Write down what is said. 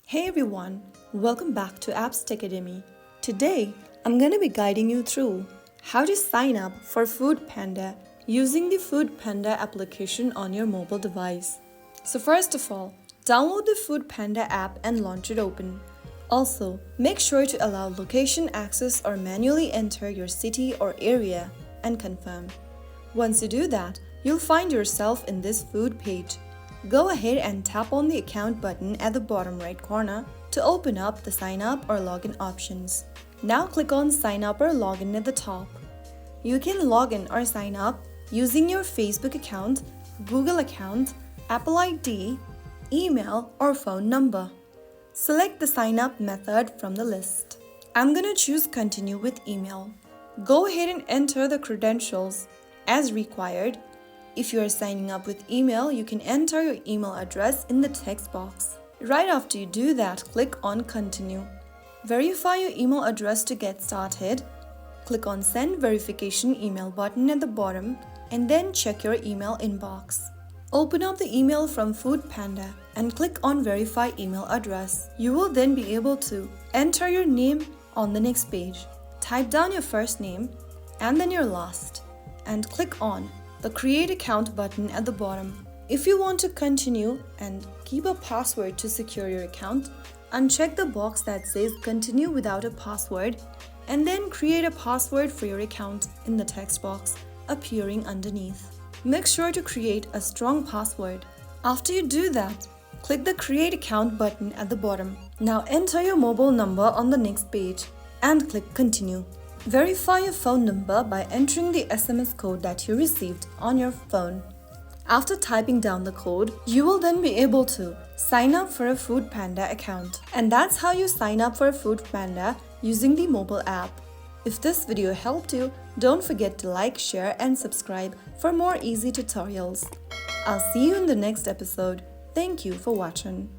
Hey everyone, welcome back to Apps Tech Academy. Today, I'm going to be guiding you through how to sign up for Foodpanda using the Foodpanda application on your mobile device. So first of all, download the Foodpanda app and launch it open. Also, make sure to allow location access or manually enter your city or area and confirm. Once you do that, you'll find yourself in this food page. Go ahead and tap on the account button at the bottom right corner to open up the sign up or login options. Now click on sign up or login at the top. You can log in or sign up using your Facebook account, Google account, Apple ID, email or phone number. Select the sign up method from the list. I'm gonna choose continue with email. Go ahead and enter the credentials as required. If you are signing up with email, you can enter your email address in the text box. Right after you do that, click on Continue. Verify your email address to get started. Click on Send Verification Email button at the bottom and then check your email inbox. Open up the email from Foodpanda and click on Verify Email Address. You will then be able to enter your name on the next page. Type down your first name and then your last and click on the Create Account button at the bottom. If you want to continue and keep a password to secure your account, uncheck the box that says Continue without a password and then create a password for your account in the text box appearing underneath. Make sure to create a strong password. After you do that, click the Create Account button at the bottom. Now enter your mobile number on the next page and click Continue. Verify your phone number by entering the SMS code that you received on your phone. After typing down the code, you will then be able to sign up for a Foodpanda account. And that's how you sign up for a Foodpanda using the mobile app. If this video helped you, don't forget to like, share and subscribe for more easy tutorials. I'll see you in the next episode. Thank you for watching.